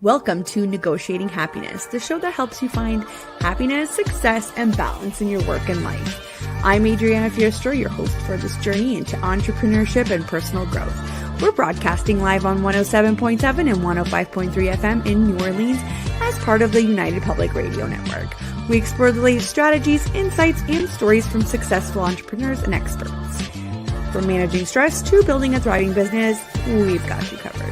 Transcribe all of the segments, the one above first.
Welcome to Negotiating Happiness, the show that helps you find happiness, success, and balance in your work and life. I'm Adriana, your host for this journey into entrepreneurship and personal growth. We're broadcasting live on 107.7 and 105.3 FM in New Orleans as part of the United Public Radio Network. We explore the latest strategies, insights, and stories from successful entrepreneurs and experts. From managing stress to building a thriving business, we've got you covered.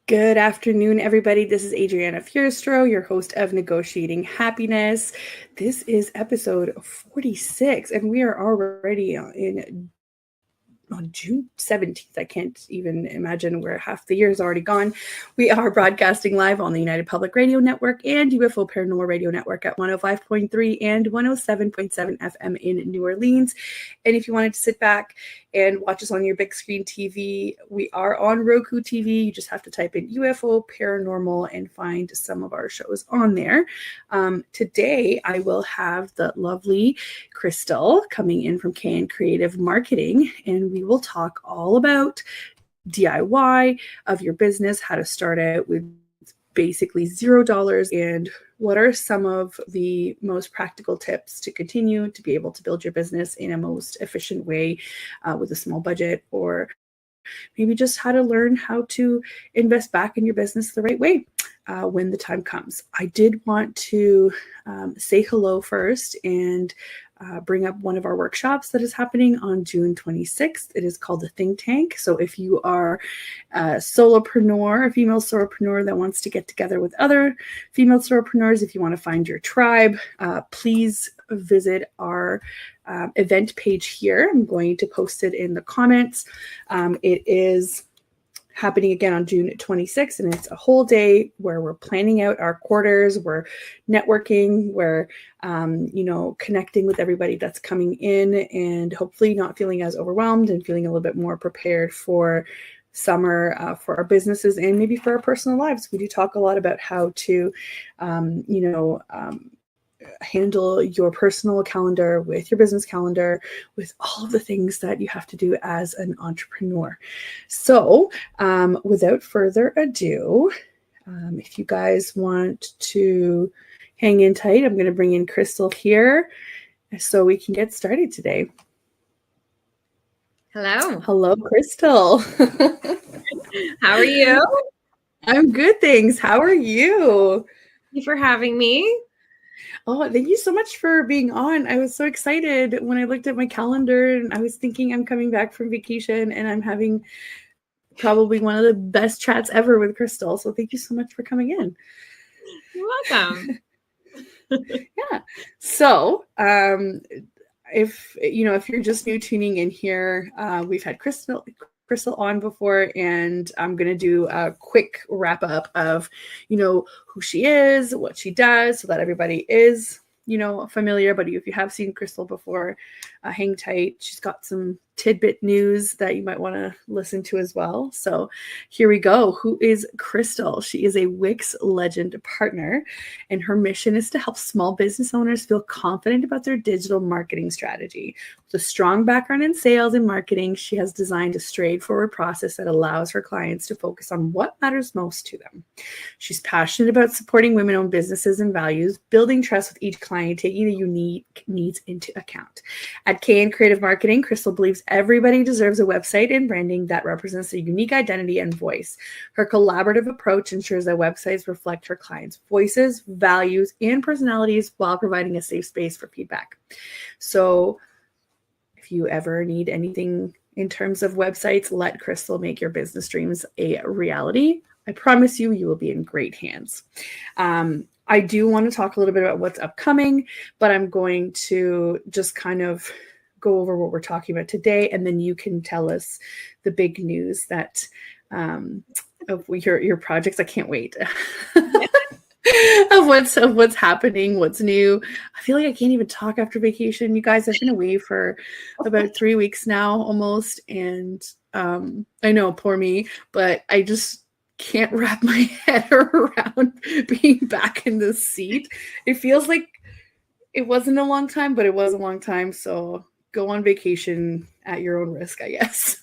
Good afternoon, everybody. This is Adriana, your host of Negotiating Happiness. This is episode 46, and we are already on June 17th. I can't even imagine where half the year is already gone. We are broadcasting live on the United Public Radio Network and UFO Paranormal Radio Network at 105.3 and 107.7 FM in New Orleans. And if you wanted to sit back and watch us on your big screen TV, we are on Roku TV. You just have to type in UFO Paranormal and find some of our shows on there. Today, I will have the lovely Krystal coming in from KN Creative Marketing, and we will talk all about DIY of your business, how to start out with basically $0, and what are some of the most practical tips to continue to be able to build your business in a most efficient way with a small budget, or maybe just how to learn how to invest back in your business the right way when the time comes. I did want to say hello first and bring up one of our workshops that is happening on June 26th. It is called the Think Tank. So if you are a solopreneur, a female solopreneur that wants to get together with other female solopreneurs, if you want to find your tribe, please visit our event page here. I'm going to post it in the comments. It is happening again on June 26th, and it's a whole day where we're planning out our quarters, we're networking, we're connecting with everybody that's coming in, and hopefully not feeling as overwhelmed and feeling a little bit more prepared for summer for our businesses and maybe for our personal lives. We do talk a lot about how to handle your personal calendar with your business calendar, with all of the things that you have to do as an entrepreneur. So without further ado, if you guys want to hang in tight, I'm going to bring in Krystal here so we can get started today. Hello. Hello, Krystal. How are you? I'm good, thanks. How are you? Thank you for having me. Oh, thank you so much for being on. I was so excited when I looked at my calendar, and I was thinking I'm coming back from vacation and I'm having probably one of the best chats ever with Krystal. So thank you so much for coming in. You're welcome. Yeah. So if you're just new tuning in here, we've had Krystal on before, and I'm going to do a quick wrap up of, who she is, what she does, so that everybody is, familiar. But if you have seen Krystal before, hang tight. She's got some tidbit news that you might want to listen to as well. So here we go. Who is Krystal? She is a Wix Legend Partner, and her mission is to help small business owners feel confident about their digital marketing strategy. With a strong background in sales and marketing, she has designed a straightforward process that allows her clients to focus on what matters most to them. She's passionate about supporting women-owned businesses and values, building trust with each client, taking the unique needs into account. At KN Creative Marketing, Krystal believes everybody deserves a website and branding that represents a unique identity and voice. Her collaborative approach ensures that websites reflect her clients' voices, values, and personalities while providing a safe space for feedback. So if you ever need anything in terms of websites, let Krystal make your business dreams a reality. I promise you, you will be in great hands. I do want to talk a little bit about what's upcoming, but I'm going to just kind of go over what we're talking about today, and then you can tell us the big news that of your projects. I can't wait. of what's happening, what's new. I feel like I can't even talk after vacation. You guys, I've been away for about 3 weeks now almost, and I know, poor me, but I just can't wrap my head around being back in this seat. It feels like it wasn't a long time, but it was a long time. So go on vacation at your own risk, I guess.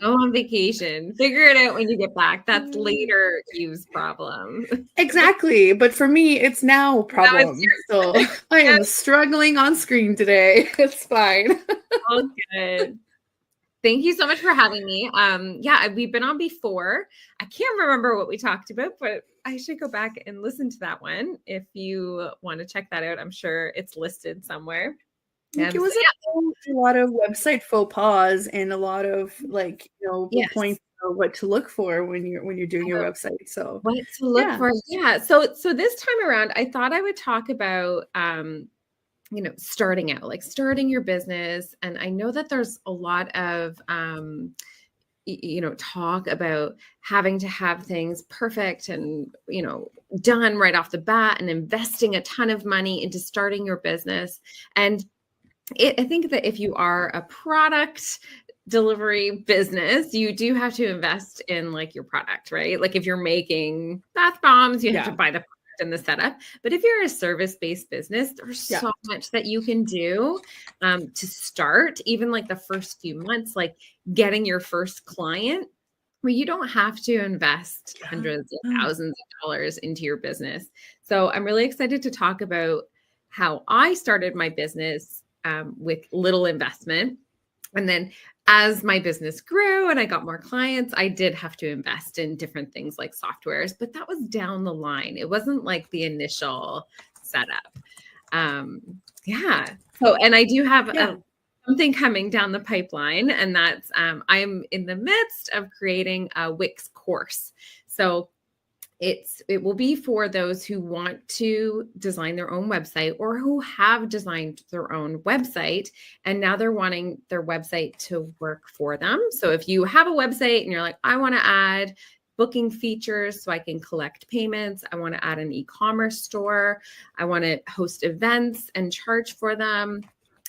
Go on vacation. Figure it out when you get back. That's later you's problem. Exactly. But for me, it's now a problem. So I am struggling on screen today. It's fine. All good. Thank you so much for having me. Yeah, we've been on before. I can't remember what we talked about, but I should go back and listen to that one. If you want to check that out, I'm sure it's listed somewhere. I think it was a lot of website faux pas and a lot of points of what to look for when you're doing your website. So what to look for. Yeah. So this time around, I thought I would talk about starting out, like starting your business. And I know that there's a lot of talk about having to have things perfect and, done right off the bat and investing a ton of money into starting your business. And I think that if you are a product delivery business, you do have to invest in like your product, right? Like if you're making bath bombs, you have to buy the product and the setup. But if you're a service-based business, there's so much that you can do to start, even like the first few months, like getting your first client, where you don't have to invest hundreds of thousands of dollars into your business. So I'm really excited to talk about how I started my business with little investment. And then as my business grew and I got more clients, I did have to invest in different things like softwares, but that was down the line. It wasn't like the initial setup. So, and I do have something coming down the pipeline, and that's I'm in the midst of creating a Wix course. So it will be for those who want to design their own website or who have designed their own website and now they're wanting their website to work for them. So if you have a website and you're like, I want to add booking features so I can collect payments, I want to add an e-commerce store, I want to host events and charge for them,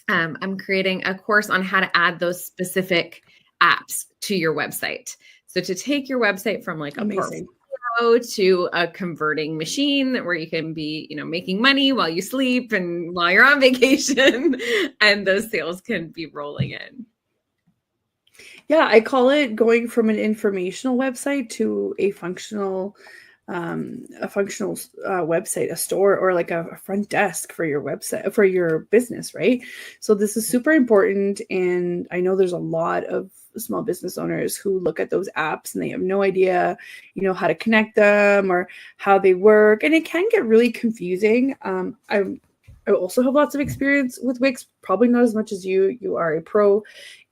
I'm creating a course on how to add those specific apps to your website. So to take your website from like a portfolio to a converting machine where you can be, making money while you sleep and while you're on vacation, and those sales can be rolling in. Yeah, I call it going from an informational website to a functional website, a store, or like a front desk for your website, for your business, right? So this is super important. And I know there's a lot of small business owners who look at those apps and they have no idea, how to connect them or how they work. And it can get really confusing. I also have lots of experience with Wix, probably not as much as you. You are a pro,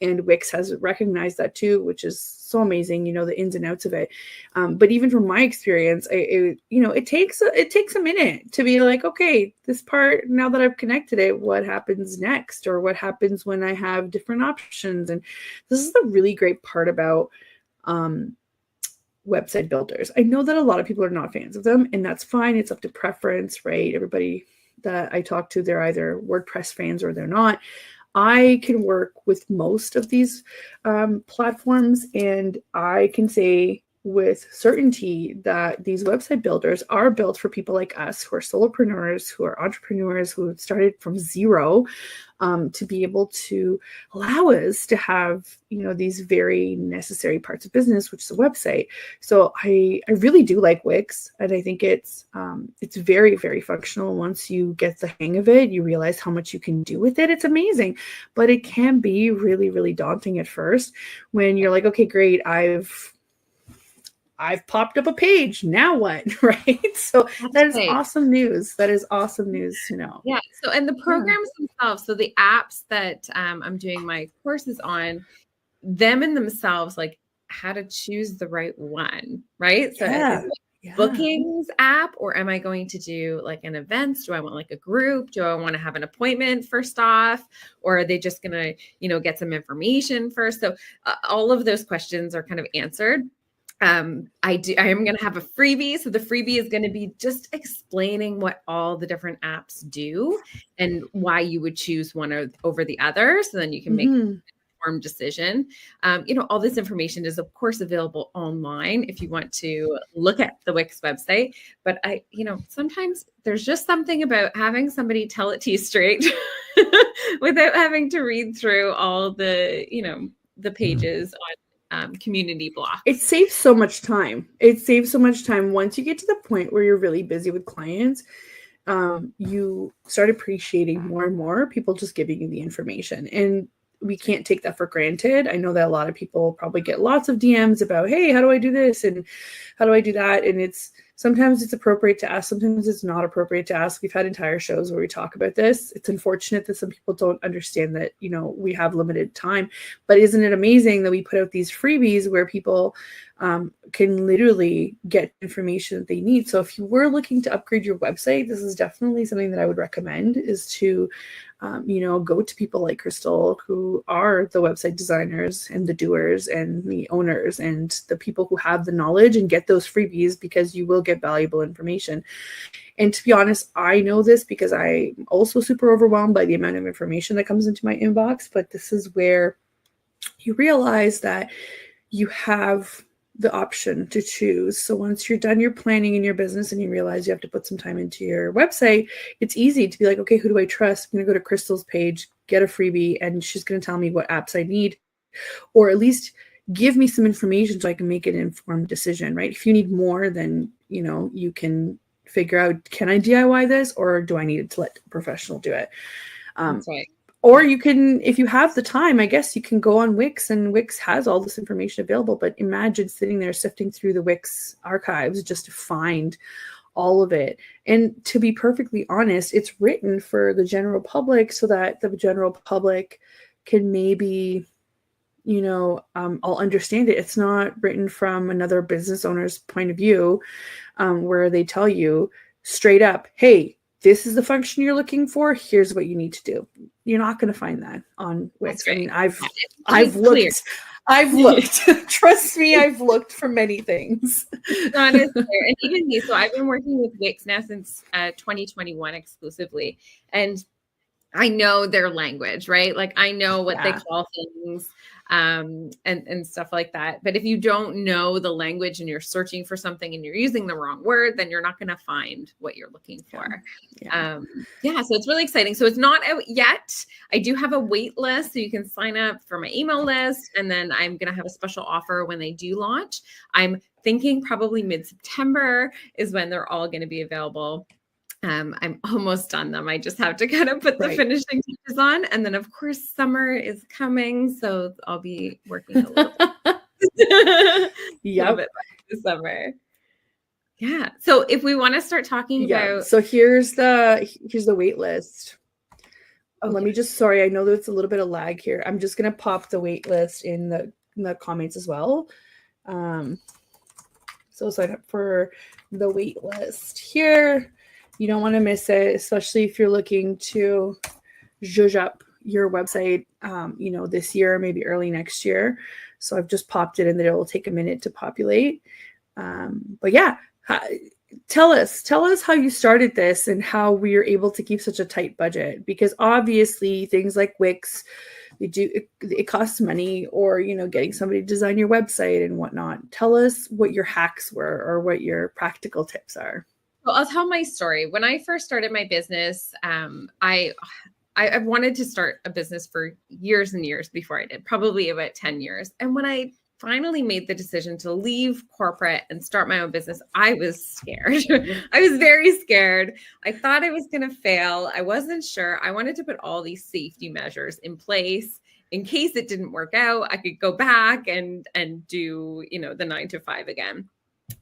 and Wix has recognized that too, which is so amazing, the ins and outs of it. But even from my experience, it takes a minute to be like, okay, this part, now that I've connected it, what happens next? Or what happens when I have different options? And this is the really great part about website builders. I know that a lot of people are not fans of them, and that's fine. It's up to preference, right? Everybody that I talk to, they're either WordPress fans or they're not. I can work with most of these platforms, and I can say with certainty that these website builders are built for people like us who are solopreneurs, who are entrepreneurs, who started from zero, to be able to allow us to have, these very necessary parts of business, which is a website. So I really do like Wix, and I think it's very, very functional. Once you get the hang of it, you realize how much you can do with it. It's amazing, but it can be really, really daunting at first when you're like, okay, great, I've popped up a page. Now what? Right. So that is awesome news. That is awesome news to know. Yeah. So, and the programs themselves, so the apps that I'm doing my courses on, them in themselves, like how to choose the right one, right? So is it bookings app, or am I going to do like an event? Do I want like a group? Do I want to have an appointment first off? Or are they just going to, get some information first? So all of those questions are kind of answered. I am going to have a freebie. So the freebie is going to be just explaining what all the different apps do and why you would choose one over the other. So then you can make informed decision. All this information is, of course, available online if you want to look at the Wix website. But sometimes there's just something about having somebody tell it to you straight without having to read through all the, the pages on community blocks. It saves so much time. It saves so much time. Once you get to the point where you're really busy with clients, you start appreciating more and more people just giving you the information. And we can't take that for granted. I know that a lot of people probably get lots of DMs about, hey, how do I do this? And how do I do that? And sometimes it's appropriate to ask. Sometimes it's not appropriate to ask. We've had entire shows where we talk about this. It's unfortunate that some people don't understand that, we have limited time, but isn't it amazing that we put out these freebies where people can literally get information that they need. So if you were looking to upgrade your website, this is definitely something that I would recommend, is to go to people like Krystal, who are the website designers and the doers and the owners and the people who have the knowledge, and get those freebies, because you will get valuable information. And to be honest, I know this because I'm also super overwhelmed by the amount of information that comes into my inbox. But this is where you realize that you have the option to choose. So once you're done your planning in your business and you realize you have to put some time into your website, it's easy to be like, okay, who do I trust? I'm going to go to Krystal's page, get a freebie, and she's going to tell me what apps I need, or at least give me some information so I can make an informed decision, right? If you need more, then, you can figure out, can I DIY this, or do I need to let a professional do it? That's right. Or you can, if you have the time, I guess you can go on Wix, and Wix has all this information available. But imagine sitting there sifting through the Wix archives just to find all of it. And to be perfectly honest, it's written for the general public so that the general public can maybe, I'll understand it. It's not written from another business owner's point of view, where they tell you straight up, hey, this is the function you're looking for. Here's what you need to do. You're not going to find that on Wix. Right. I mean, I've looked. I've looked. Trust me, I've looked for many things. Not as clear. And even me. So I've been working with Wix now since 2021 exclusively, and I know their language, right? Like I know what they call things, and stuff like that. But if you don't know the language and you're searching for something and you're using the wrong word, then you're not going to find what you're looking for. So it's really exciting. So it's not out yet. I do have a wait list, so you can sign up for my email list, and then I'm going to have a special offer when they do launch. I'm thinking probably mid-September is when they're all going to be available. I'm almost done them. I just have to kind of put the finishing touches on. And then, of course, summer is coming. So I'll be working a little bit. Little bit this summer. Yeah. So if we want to start talking about. So here's the wait list. Okay. Let me just, sorry, I know that it's a little bit of lag here. I'm just going to pop the wait list in the comments as well. So sign up for the wait list here. You don't want to miss it, especially if you're looking to zhuzh up your website, this year, maybe early next year. So I've just popped it in that it will take a minute to populate. But yeah, tell us how you started this and how we are able to keep such a tight budget, because obviously things like Wix, it costs money, or, getting somebody to design your website and whatnot. Tell us what your hacks were or what your practical tips are. Well, I'll tell my story. When I first started my business, I wanted to start a business for years and years before I did, probably about 10 years. And when I finally made the decision to leave corporate and start my own business, I was scared. I was very scared. I thought I was going to fail. I wasn't sure. I wanted to put all these safety measures in place in case it didn't work out. I could go back and do, the 9-to-5 again.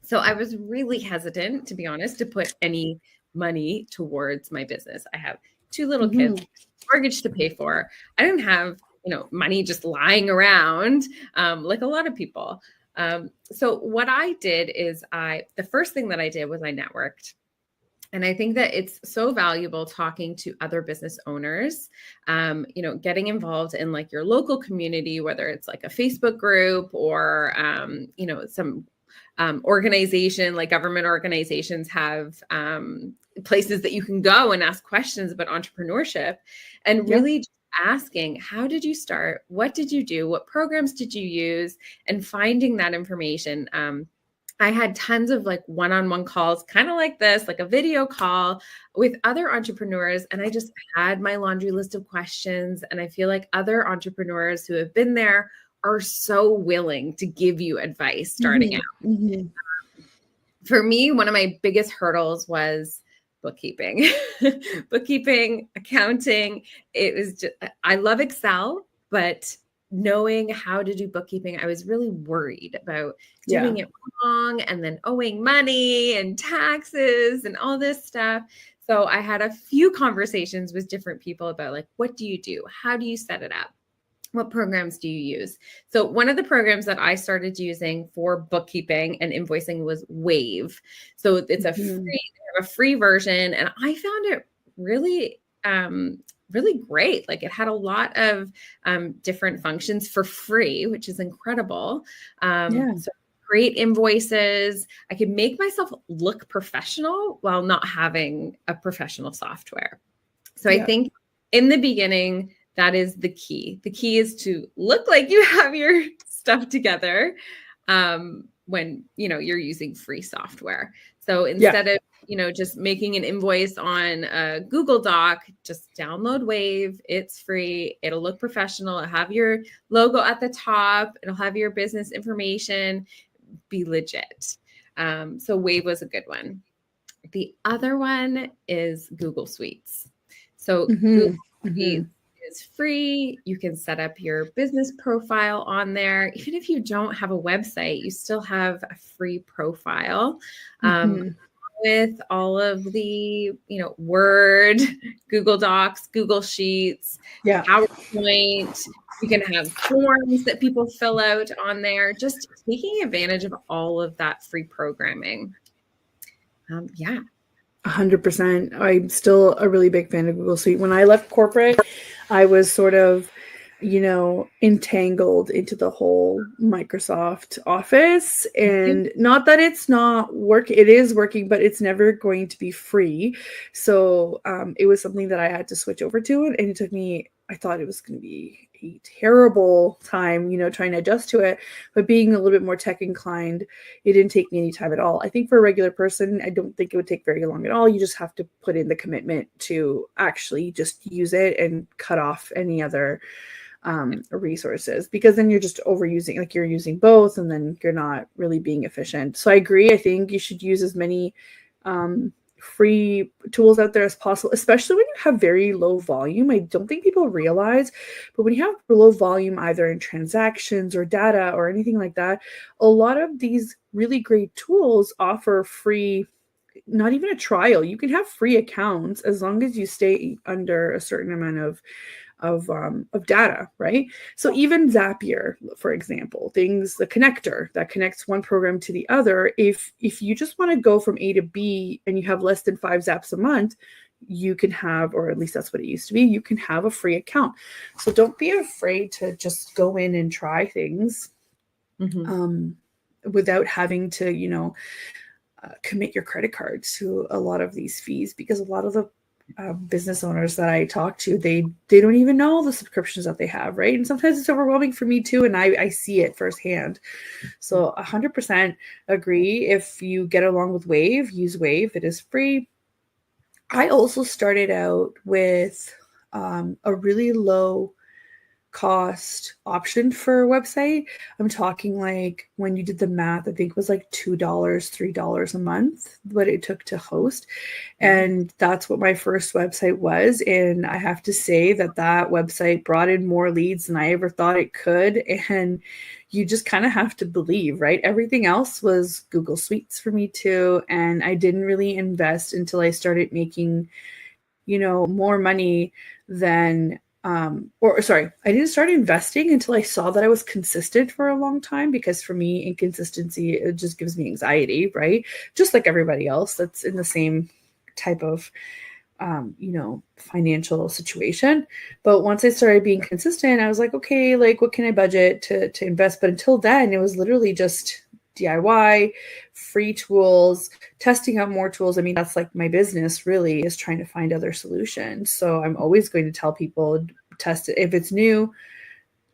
So I was really hesitant, to be honest, to put any money towards my business. I have 2 little kids, mortgage to pay for. I didn't have, money just lying around like a lot of people. So what I did is the first thing that I did was I networked. And I think that it's so valuable talking to other business owners, getting involved in like your local community, whether it's like a Facebook group or, some organization, like government organizations have places that you can go and ask questions about entrepreneurship, and really asking, how did you start? What did you do? What programs did you use? And finding that information. I had tons of like one-on-one calls, kind of like this, like a video call with other entrepreneurs. And I just had my laundry list of questions. And I feel like other entrepreneurs who have been there are so willing to give you advice starting out. For me, one of my biggest hurdles was bookkeeping, bookkeeping, accounting. It was just, I love Excel, but knowing how to do bookkeeping, I was really worried about doing it wrong and then owing money and taxes and all this stuff. So I had a few conversations with different people about like, what do you do? How do you set it up? What programs do you use? So one of the programs that I started using for bookkeeping and invoicing was Wave. So it's a free version, and I found it really, really great. Like it had a lot of different functions for free, which is incredible. So create invoices. I could make myself look professional while not having a professional software. So I think in the beginning, that is the key. The key is to look like you have your stuff together when, you're using free software. So instead of, just making an invoice on a Google Doc, just download Wave. It's free. It'll look professional. It'll have your logo at the top. It'll have your business information. Be legit. So Wave was a good one. The other one is Google Suites. So Google Suites is free. You can set up your business profile on there. Even if you don't have a website, you still have a free profile with all of the, Word, Google Docs, Google Sheets, PowerPoint. You can have forms that people fill out on there, just taking advantage of all of that free programming. 100%. I'm still a really big fan of Google Suite. When I left corporate, I was sort of, entangled into the whole Microsoft Office, and not that it's not working, it is working, but it's never going to be free. So it was something that I had to switch over to, and it took me, I thought it was going to be a terrible time, trying to adjust to it, but being a little bit more tech inclined, it didn't take me any time at all. I think for a regular person, I don't think it would take very long at all. You just have to put in the commitment to actually just use it and cut off any other resources, because then you're just overusing, like you're using both, and then you're not really being efficient. So I agree. I think you should use as many free tools out there as possible, especially when you have very low volume. I don't think people realize, but when you have low volume, either in transactions or data or anything like that, a lot of these really great tools offer free, not even a trial. You can have free accounts as long as you stay under a certain amount of data, right? So even Zapier, for example, the connector that connects one program to the other, if you just want to go from A to B and you have less than 5 zaps a month, you can have, or at least that's what it used to be, you can have a free account. So don't be afraid to just go in and try things without having to, commit your credit card to a lot of these fees, because a lot of the business owners that I talk to, they don't even know all the subscriptions that they have, right? And sometimes it's overwhelming for me too, and I see it firsthand. So 100% agree. If you get along with Wave, use Wave. It is free. I also started out with a really low cost option for a website. I'm talking like, when you did the math, I think it was like $2, $3 a month, what it took to host. And that's what my first website was. And I have to say that website brought in more leads than I ever thought it could. And you just kind of have to believe, right? Everything else was Google Suites for me too. And I didn't really invest until I started making, more money than I didn't start investing until I saw that I was consistent for a long time, because for me, inconsistency, it just gives me anxiety, right? Just like everybody else that's in the same type of, financial situation. But once I started being consistent, I was like, okay, like what can I budget to invest? But until then, it was literally just DIY, free tools, testing out more tools. I mean, that's like my business really, is trying to find other solutions. So I'm always going to tell people, test it. If it's new,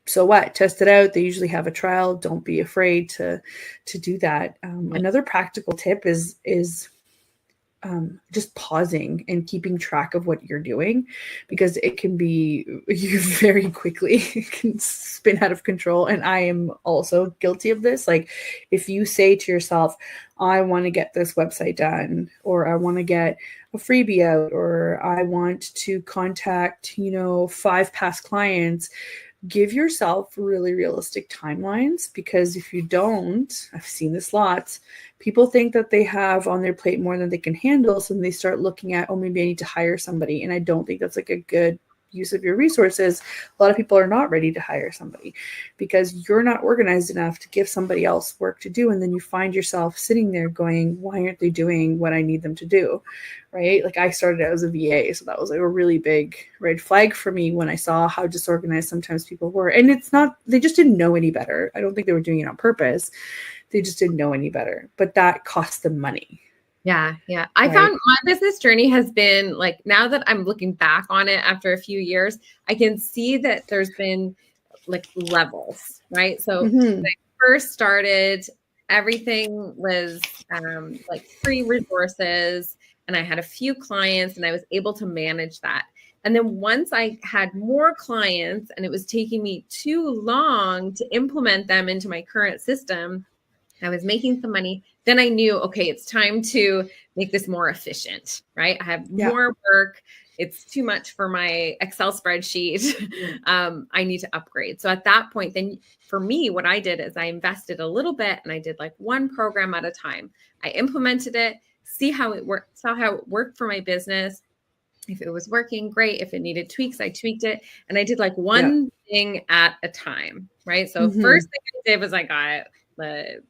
so what? Test it out. They usually have a trial. Don't be afraid to do that. Another practical tip is just pausing and keeping track of what you're doing, because it can be, you very quickly can spin out of control. And I am also guilty of this. Like, if you say to yourself, I want to get this website done, or I want to get a freebie out, or I want to contact, 5 past clients, give yourself really realistic timelines, because if you don't, I've seen this lots, people think that they have on their plate more than they can handle. So then they start looking at, oh, maybe I need to hire somebody. And I don't think that's like a good use of your resources. A lot of people are not ready to hire somebody because you're not organized enough to give somebody else work to do. And then you find yourself sitting there going, why aren't they doing what I need them to do? Right? Like, I started out as a VA. So that was like a really big red flag for me when I saw how disorganized sometimes people were. And it's not, they just didn't know any better. I don't think they were doing it on purpose. They just didn't know any better, but that cost them money. Yeah. Yeah. I found my business journey has been like, now that I'm looking back on it after a few years, I can see that there's been like levels, right? So when I first started, everything was like free resources, and I had a few clients and I was able to manage that. And then once I had more clients and it was taking me too long to implement them into my current system, I was making some money. Then I knew, okay, it's time to make this more efficient, right? I have more work. It's too much for my Excel spreadsheet. I need to upgrade. So at that point, then for me, what I did is I invested a little bit and I did like one program at a time. I implemented it, saw how it worked for my business. If it was working, great. If it needed tweaks, I tweaked it. And I did like one thing at a time, right? So first thing I did was I got the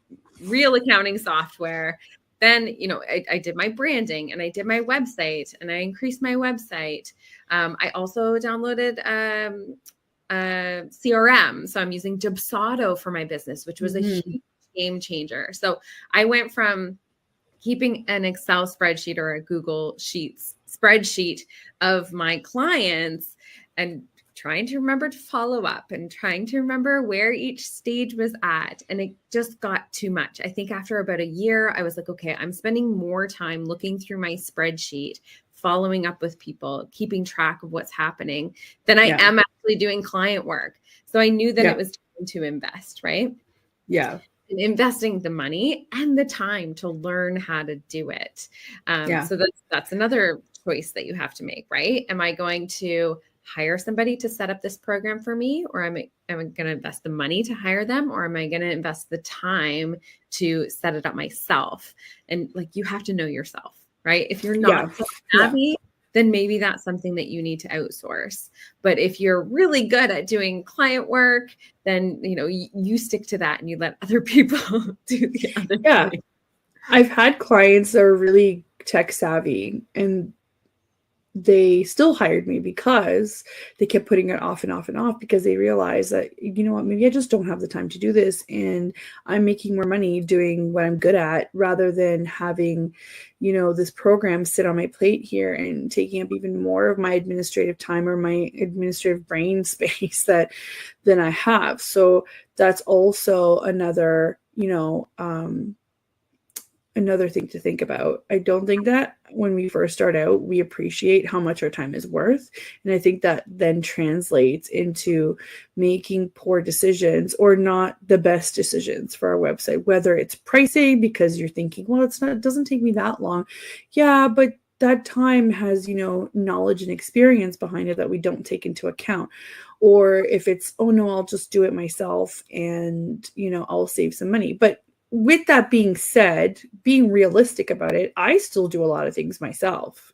real accounting software. Then, I did my branding and I did my website and I increased my website. I also downloaded CRM. So I'm using Dubsado for my business, which was a huge game changer. So I went from keeping an Excel spreadsheet or a Google Sheets spreadsheet of my clients and trying to remember to follow up and trying to remember where each stage was at. And it just got too much. I think after about a year, I was like, okay, I'm spending more time looking through my spreadsheet, following up with people, keeping track of what's happening than I am actually doing client work. So I knew that it was time to invest, right? Yeah. And investing the money and the time to learn how to do it. So that's another choice that you have to make, right? Am I going to hire somebody to set up this program for me, or am I going to invest the money to hire them, or am I going to invest the time to set it up myself? And like, you have to know yourself, right? If you're not savvy, then maybe that's something that you need to outsource. But if you're really good at doing client work, then, you stick to that and you let other people do the other thing. I've had clients that are really tech savvy and they still hired me because they kept putting it off and off and off, because they realized that, maybe I just don't have the time to do this. And I'm making more money doing what I'm good at rather than having, this program sit on my plate here and taking up even more of my administrative time or my administrative brain space than I have. So that's also another, another thing to think about. I don't think that when we first start out, we appreciate how much our time is worth. And I think that then translates into making poor decisions or not the best decisions for our website, whether it's pricing because you're thinking, well, it doesn't take me that long. Yeah, but that time has, knowledge and experience behind it that we don't take into account. Or if it's, oh no, I'll just do it myself and, I'll save some money. But with that being said, being realistic about it, I still do a lot of things myself,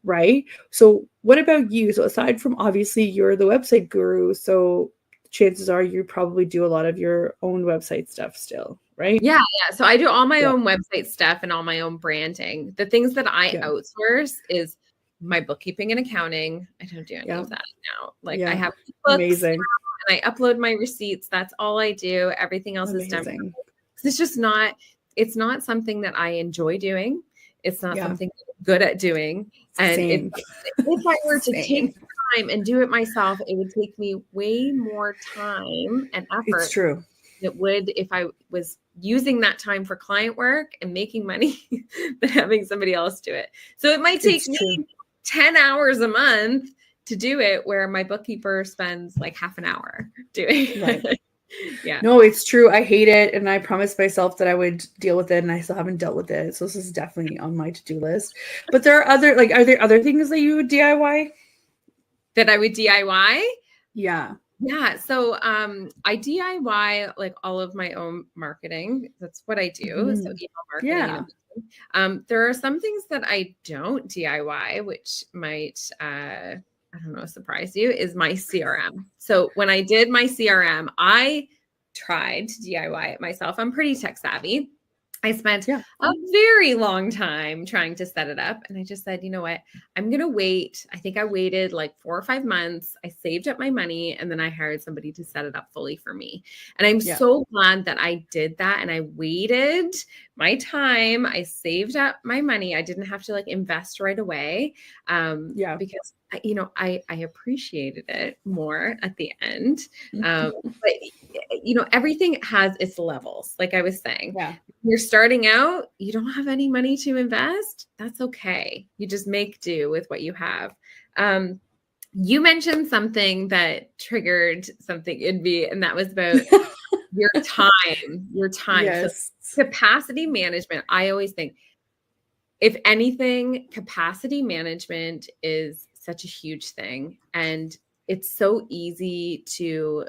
right? So what about you? So aside from, obviously, you're the website guru, so chances are you probably do a lot of your own website stuff still, right? Yeah. So I do all my own website stuff and all my own branding. The things that I outsource is my bookkeeping and accounting. I don't do any of that now. Like I have books and I upload my receipts. That's all I do. Everything else is done. It's just not, it's not something that I enjoy doing. It's not something I'm good at doing. And if I were to take time and do it myself, it would take me way more time and effort It's true. than it would if I was using that time for client work and making money than having somebody else do it. So it might take me 10 hours a month to do it, where my bookkeeper spends like half an hour doing it. Right. Yeah. No, it's true. I hate it. And I promised myself that I would deal with it, and I still haven't dealt with it. So this is definitely on my to-do list. But there are other, like, are there other things that you would DIY? That I would DIY? Yeah. Yeah. So I DIY like all of my own marketing. That's what I do. So email marketing. Yeah. There are some things that I don't DIY, which might I don't know, surprise you, is my CRM. So when I did my CRM, I tried to DIY it myself. I'm pretty tech savvy. I spent a very long time trying to set it up. And I just said, you know what? I'm going to wait. I think I waited like 4 or 5 months. I saved up my money, and then I hired somebody to set it up fully for me. And I'm so glad that I did that. And I waited my time. I saved up my money. I didn't have to like invest right away. Because I appreciated it more at the end. But everything has its levels. Like I was saying, you're starting out, you don't have any money to invest. That's okay. You just make do with what you have. You mentioned something that triggered something in me, and that was about your time. Yes. So capacity management. I always think, if anything, capacity management is such a huge thing. And it's so easy to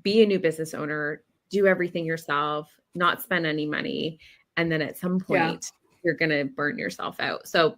be a new business owner, do everything yourself, not spend any money. And then at some point, you're going to burn yourself out. So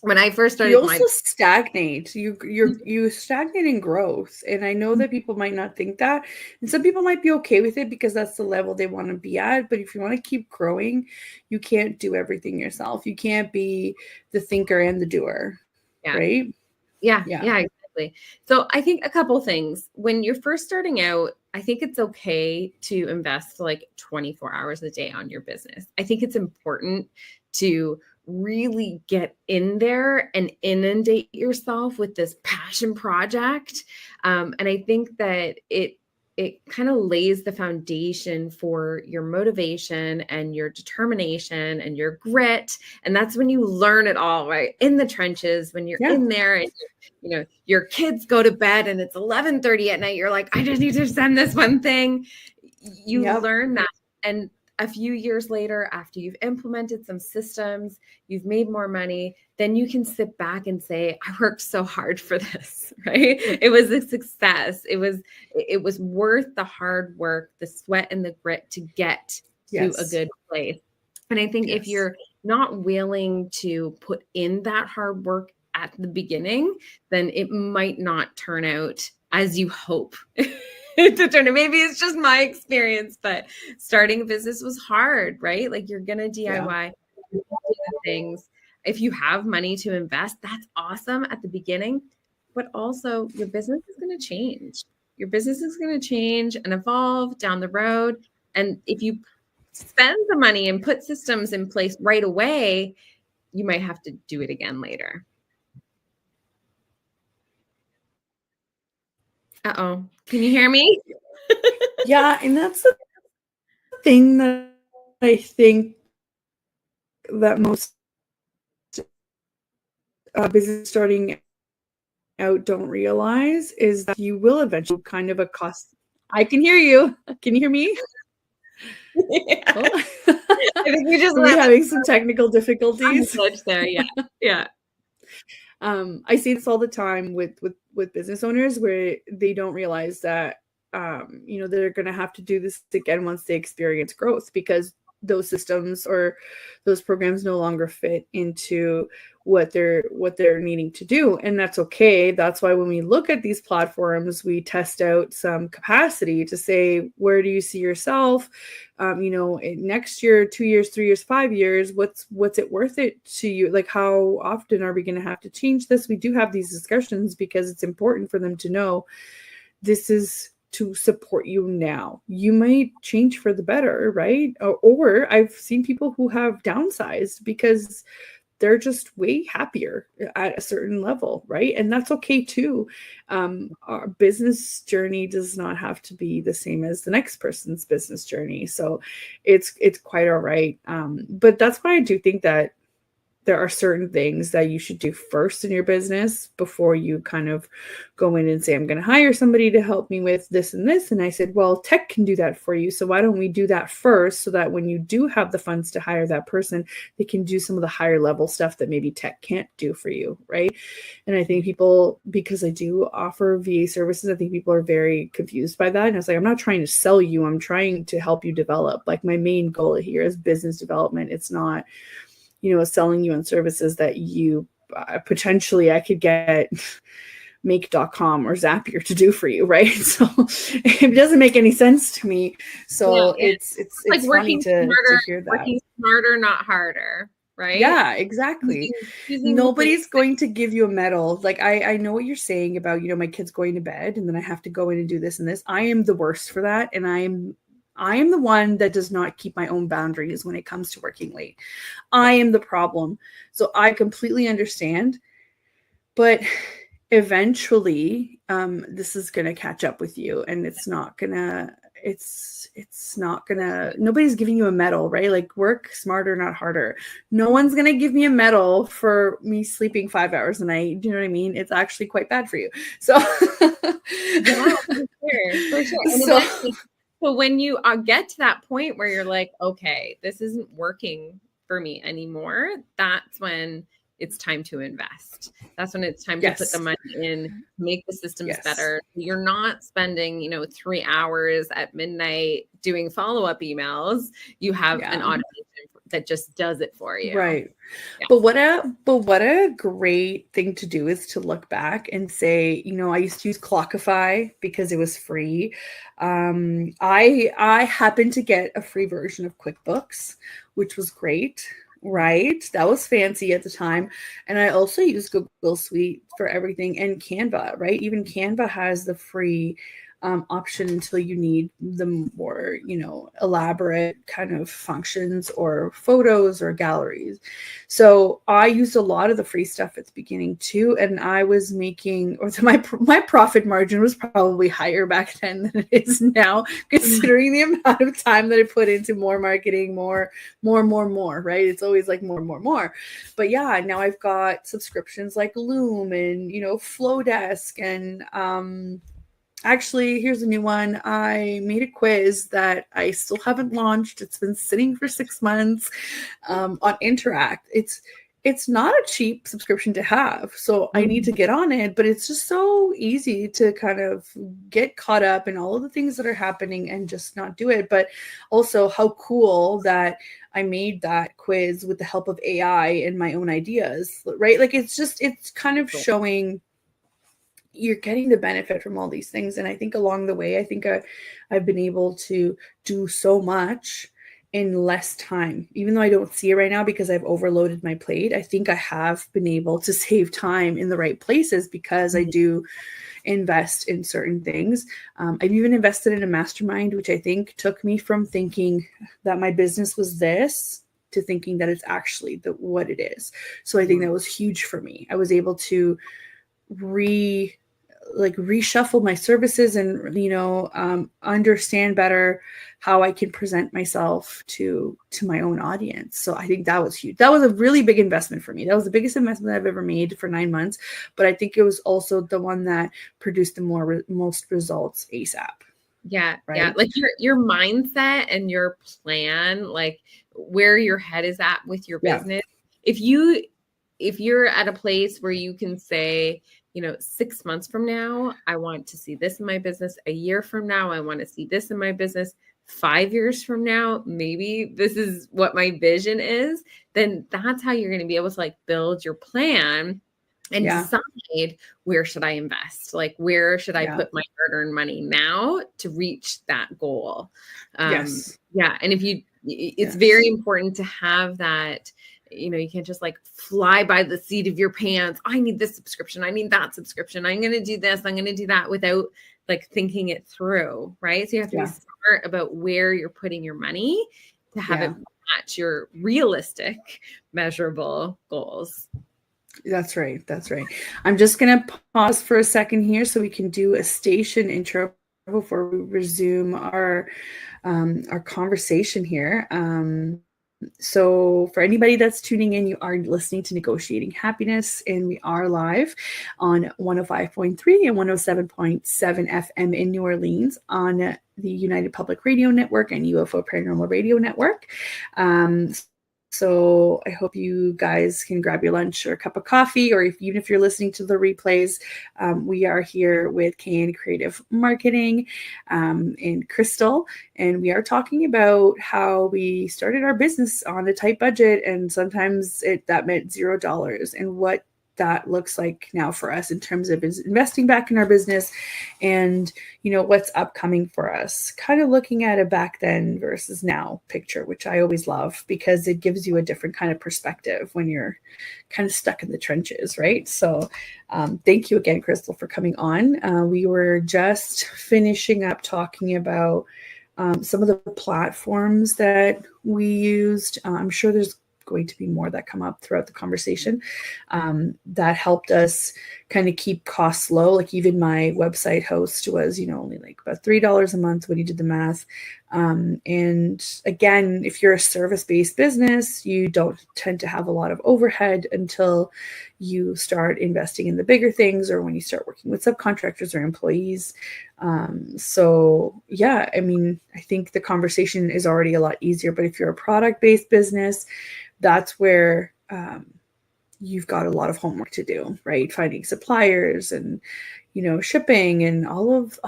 when I first started, you also stagnate. You stagnate in growth. And I know that people might not think that. And some people might be okay with it because that's the level they want to be at. But if you want to keep growing, you can't do everything yourself. You can't be the thinker and the doer. Right? Yeah, exactly. So I think a couple things. When you're first starting out, I think it's okay to invest like 24 hours a day on your business. I think it's important to really get in there and inundate yourself with this passion project. And I think that it kind of lays the foundation for your motivation and your determination and your grit. And that's when you learn it all, right? In the trenches, when you're in there and your kids go to bed and it's 11:30 at night, you're like, I just need to send this one thing. You learn that. And a few years later, after you've implemented some systems, you've made more money, then you can sit back and say, I worked so hard for this, right? It was a success. It was worth the hard work, the sweat and the grit to get to a good place. And I think if you're not willing to put in that hard work at the beginning, then it might not turn out as you hope. Maybe it's just my experience, but starting a business was hard, right? Like you're going to DIY things. If you have money to invest, that's awesome at the beginning, but also your business is going to change. Your business is going to change and evolve down the road. And if you spend the money and put systems in place right away, you might have to do it again later. Uh-oh. Can you hear me? Yeah, and that's the thing that I think that most business starting out don't realize is that you will eventually kind of accost. I can hear you. Can you hear me? Yeah. Oh. I think we just we're having some technical difficulties there. Yeah. I see this all the time with business owners where they don't realize that they're going to have to do this again once they experience growth, because those systems or those programs no longer fit into what they're needing to do. And that's okay. That's why when we look at these platforms, we test out some capacity to say, where do you see yourself? Next year, 2 years, 3 years, 5 years, what's it worth it to you? Like, how often are we going to have to change this? We do have these discussions because it's important for them to know this is to support you now. You might change for the better, right? Or I've seen people who have downsized because they're just way happier at a certain level, right? And that's okay too. Our business journey does not have to be the same as the next person's business journey. So it's quite all right. But that's why I do think that there are certain things that you should do first in your business before you kind of go in and say, I'm going to hire somebody to help me with this and this. And I said, well, tech can do that for you. So why don't we do that first, so that when you do have the funds to hire that person, they can do some of the higher level stuff that maybe tech can't do for you, right? And I think people, because I do offer VA services, I think people are very confused by that. And I was like, I'm not trying to sell you. I'm trying to help you develop. Like, my main goal here is business development. It's not, selling you on services that you potentially I could get make.com or Zapier to do for you, right? So it doesn't make any sense to me. So it's like funny to hear that. Working smarter, not harder, right? Yeah, exactly. Nobody's going to give you a medal. Like, I know what you're saying about, my kid's going to bed and then I have to go in and do this and this. I am the worst for that. And I am the one that does not keep my own boundaries when it comes to working late. I am the problem. So I completely understand. But eventually, this is going to catch up with you, and nobody's giving you a medal, right? Like, work smarter, not harder. No one's going to give me a medal for me sleeping 5 hours a night. Do you know what I mean? It's actually quite bad for you. So, yeah, for sure. So when you get to that point where you're like, okay, this isn't working for me anymore, that's when it's time to invest. That's when it's time to put the money in, make the systems better. You're not spending, 3 hours at midnight doing follow-up emails. You have an automation that just does it for you. Right. Yeah. But what a great thing to do is to look back and say, I used to use Clockify because it was free. I happened to get a free version of QuickBooks, which was great. Right. That was fancy at the time. And I also use Google Suite for everything, and Canva, right? Even Canva has the free option until you need the more, elaborate kind of functions or photos or galleries. So I used a lot of the free stuff at the beginning too. And I was making, my profit margin was probably higher back then than it is now, considering the amount of time that I put into more marketing, more, right? It's always like more. But yeah, now I've got subscriptions like Loom and, Flowdesk and, actually, here's a new one. I made a quiz that I still haven't launched. It's been sitting for 6 months on Interact. It's not a cheap subscription to have, so I need to get on it, but it's just so easy to kind of get caught up in all of the things that are happening and just not do it. But also, how cool that I made that quiz with the help of AI and my own ideas, right? Like, it's kind of showing you're getting the benefit from all these things. And I think along the way, I've been able to do so much in less time, even though I don't see it right now because I've overloaded my plate. I think I have been able to save time in the right places because I do invest in certain things. I've even invested in a mastermind, which I think took me from thinking that my business was this to thinking that it's actually what it is. So I think that was huge for me. I was able to reshuffle my services and understand better how I can present myself to my own audience. So I think that was huge. That was a really big investment for me. That was the biggest investment I've ever made for 9 months, but I think it was also the one that produced the most results ASAP. Yeah. Right? Yeah. Like your mindset and your plan, like where your head is at with your business. If you're at a place where you can say, 6 months from now, I want to see this in my business. A year from now, I want to see this in my business. 5 years from now, maybe this is what my vision is. Then that's how you're going to be able to build your plan and decide, where should I invest? Like, where should I put my hard-earned money now to reach that goal? Yeah. And it's very important to have that. You can't just fly by the seat of your pants. I need this subscription. I need that subscription. I'm going to do this. I'm going to do that without thinking it through. Right. So you have to be smart about where you're putting your money to have it match your realistic, measurable goals. That's right. That's right. I'm just going to pause for a second here so we can do a station intro before we resume our conversation here. So for anybody that's tuning in, you are listening to Negotiating Happiness, and we are live on 105.3 and 107.7 FM in New Orleans on the United Public Radio Network and UFO Paranormal Radio Network. So I hope you guys can grab your lunch or a cup of coffee, or even if you're listening to the replays, we are here with KN Creative Marketing and Krystal, and we are talking about how we started our business on a tight budget, and sometimes that meant $0, and what that looks like now for us in terms of investing back in our business and, what's upcoming for us. Kind of looking at a back then versus now picture, which I always love because it gives you a different kind of perspective when you're kind of stuck in the trenches, right? So thank you again, Krystal, for coming on. We were just finishing up talking about some of the platforms that we used. I'm sure there's going to be more that come up throughout the conversation that helped us kind of keep costs low. Like even my website host was, only like about $3 a month when you did the math. And again, if you're a service-based business, you don't tend to have a lot of overhead until you start investing in the bigger things or when you start working with subcontractors or employees. So yeah, I think the conversation is already a lot easier, but if you're a product-based business, that's where you've got a lot of homework to do, right? Finding suppliers and, shipping and all of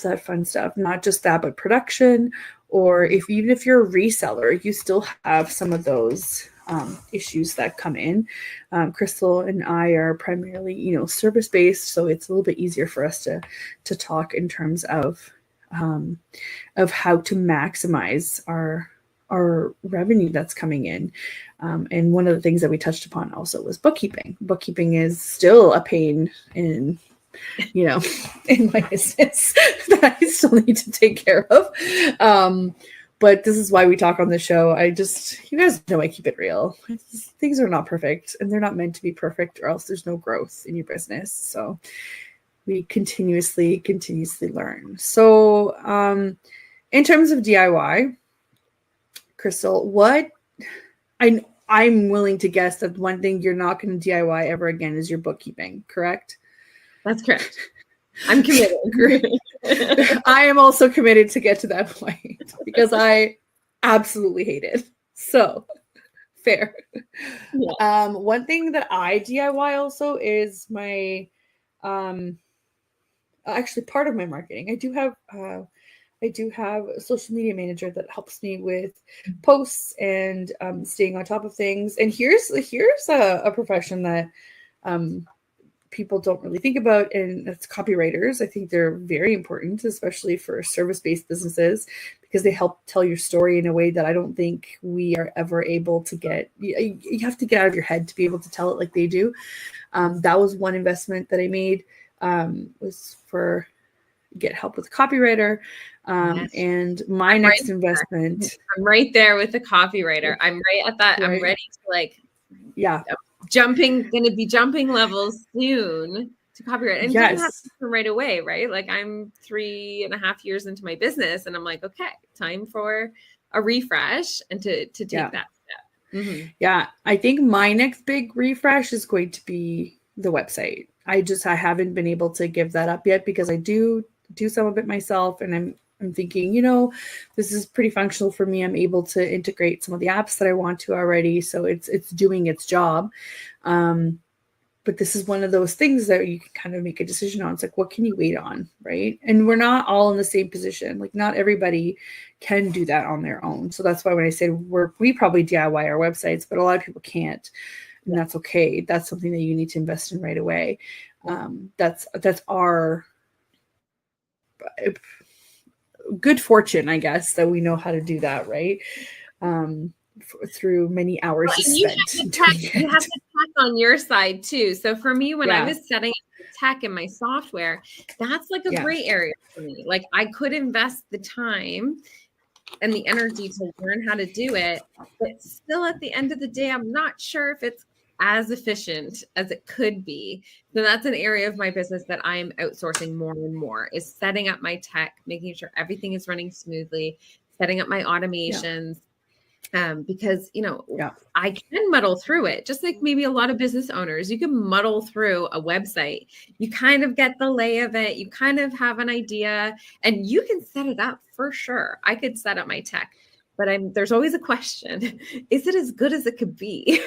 that fun stuff. Not just that, but production, or even if you're a reseller, you still have some of those issues that come in. Krystal and I are primarily, service-based, so it's a little bit easier for us to talk in terms of how to maximize our revenue that's coming in. And one of the things that we touched upon also was bookkeeping. Bookkeeping is still a pain in my business that I still need to take care of. But this is why we talk on the show. You guys know I keep it real. Things are not perfect, and they're not meant to be perfect, or else there's no growth in your business. So we continuously learn. So in terms of DIY, Krystal, I'm willing to guess that one thing you're not going to DIY ever again is your bookkeeping, correct? That's correct. I'm committed. I am also committed to get to that point because I absolutely hate it. So fair. Yeah. One thing that I DIY also is my, actually part of my marketing. I do have a social media manager that helps me with posts and staying on top of things. And here's a profession that people don't really think about, and that's copywriters. I think they're very important, especially for service-based businesses, because they help tell your story in a way that I don't think we are ever able to get. You have to get out of your head to be able to tell it like they do. That was one investment that I made, was for get help with a copywriter. Yes. And my next investment. I'm right there with the copywriter. I'm right at that. Right. I'm ready to going to be jumping levels soon to copyright. And it doesn't have to come right away, right? Like I'm 3.5 years into my business and I'm like, okay, time for a refresh and to take that step. Mm-hmm. Yeah. I think my next big refresh is going to be the website. I haven't been able to give that up yet because I do some of it myself, and I'm thinking, this is pretty functional for me. I'm able to integrate some of the apps that I want to already, so it's doing its job. But this is one of those things that you can kind of make a decision on. It's like, what can you wait on, right? And we're not all in the same position. Like not everybody can do that on their own. So that's why when I said we probably DIY our websites, but a lot of people can't. And that's okay. That's something that you need to invest in right away. That's our good fortune, I guess, that we know how to do that, right? Through many hours spent. You have the tech on your side too. So for me, when I was setting up the tech in my software, that's like a gray area for me. Like I could invest the time and the energy to learn how to do it. But still, at the end of the day, I'm not sure if it's as efficient as it could be. So that's an area of my business that I'm outsourcing more and more, is setting up my tech, making sure everything is running smoothly, setting up my automations. Because, I can muddle through it, just like maybe a lot of business owners. You can muddle through a website. You kind of get the lay of it. You kind of have an idea, and you can set it up for sure. I could set up my tech, but there's always a question. Is it as good as it could be?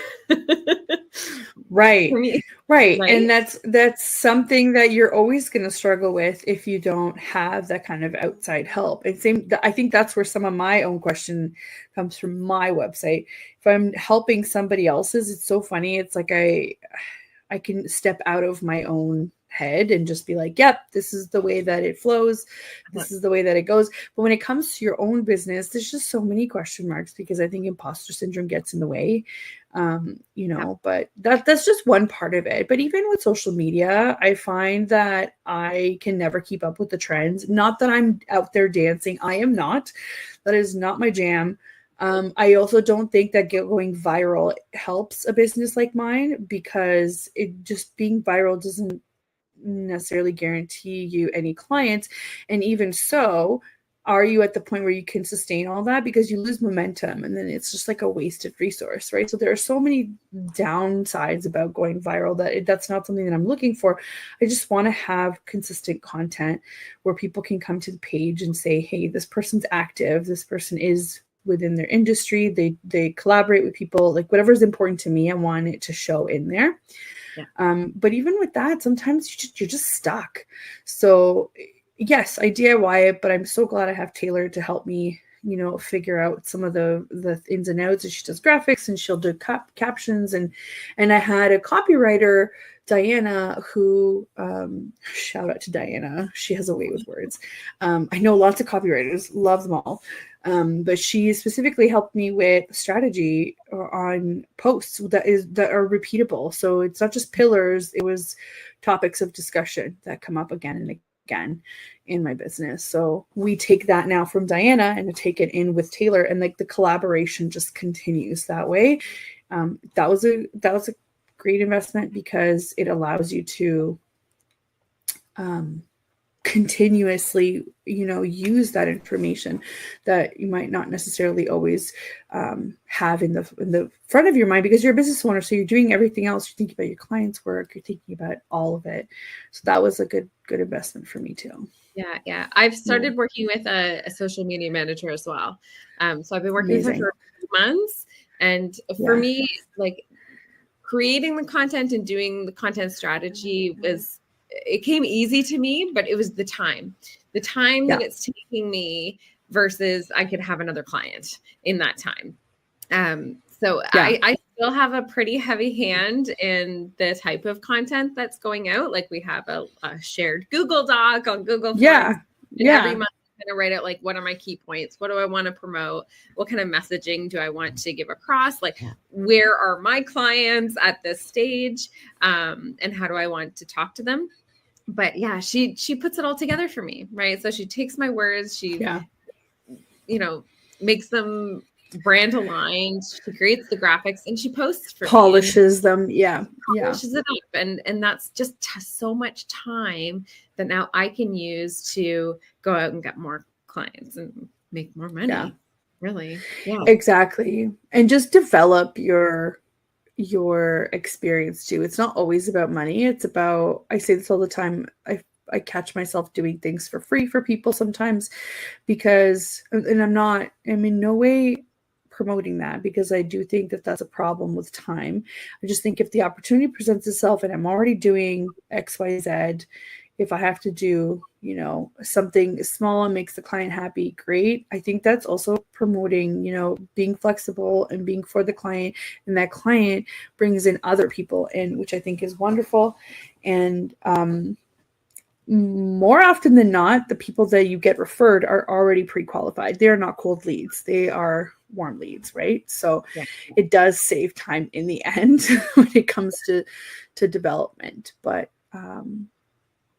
Right. For me, right. And that's something that you're always going to struggle with if you don't have that kind of outside help. And I think that's where some of my own question comes from my website. If I'm helping somebody else's, it's so funny. It's like I can step out of my own head and just be like, yep, this is the way that it flows. This is the way that it goes. But when it comes to your own business, there's just so many question marks, because I think imposter syndrome gets in the way. But that's just one part of it. But even with social media, I find that I can never keep up with the trends. Not that I'm out there dancing. I am not. That is not my jam. I also don't think that going viral helps a business like mine, because it just being viral doesn't necessarily guarantee you any clients. And even so, are you at the point where you can sustain all that? Because you lose momentum, and then it's just like a wasted resource, right? So there are so many downsides about going viral that's not something that I'm looking for. I just want to have consistent content where people can come to the page and say, hey, this person's active, this person is within their industry, they collaborate with people, like whatever is important to me, I want it to show in there. But even with that, sometimes you're just stuck. So yes, I DIY it, but I'm so glad I have Taylor to help me, figure out some of the ins and outs. And she does graphics, and she'll do captions. And I had a copywriter, Diana, who, shout out to Diana. She has a way with words. I know lots of copywriters, love them all. But she specifically helped me with strategy on posts that are repeatable. So it's not just pillars. It was topics of discussion that come up again and again in my business. So we take that now from Diana and take it in with Taylor, and like the collaboration just continues that way. That was a great investment, because it allows you to continuously, use that information that you might not necessarily always have in the front of your mind, because you're a business owner. So you're doing everything else. You're thinking about your clients' work. You're thinking about all of it. So that was a good investment for me too. Yeah. I've started working with a social media manager as well. So I've been working with her for a few months. And for me, like creating the content and doing the content strategy it came easy to me, but it was the time that it's taking me versus I could have another client in that time. I still have a pretty heavy hand in the type of content that's going out. Like we have a shared Google Doc on Google Forms. Every month I'm going to write out, like, what are my key points? What do I want to promote? What kind of messaging do I want to give across? Like, where are my clients at this stage? And how do I want to talk to them? But yeah, she puts it all together for me, right? So she takes my words, she, makes them brand aligned. She creates the graphics, and she posts for polishes them. Polishes it up, and that's just so much time that now I can use to go out and get more clients and make more money. Really, exactly. And just develop your experience too. It's not always about money. It's about, I say this all the time, I catch myself doing things for free for people sometimes, because, and I'm in no way promoting that, because I do think that that's a problem with time. I just think if the opportunity presents itself and I'm already doing XYZ, if I have to do, something small and makes the client happy, great. I think that's also promoting, being flexible and being for the client, and that client brings in other people in, which I think is wonderful. And more often than not, the people that you get referred are already pre-qualified. They're not cold leads. They are warm leads, right? So it does save time in the end when it comes to development. But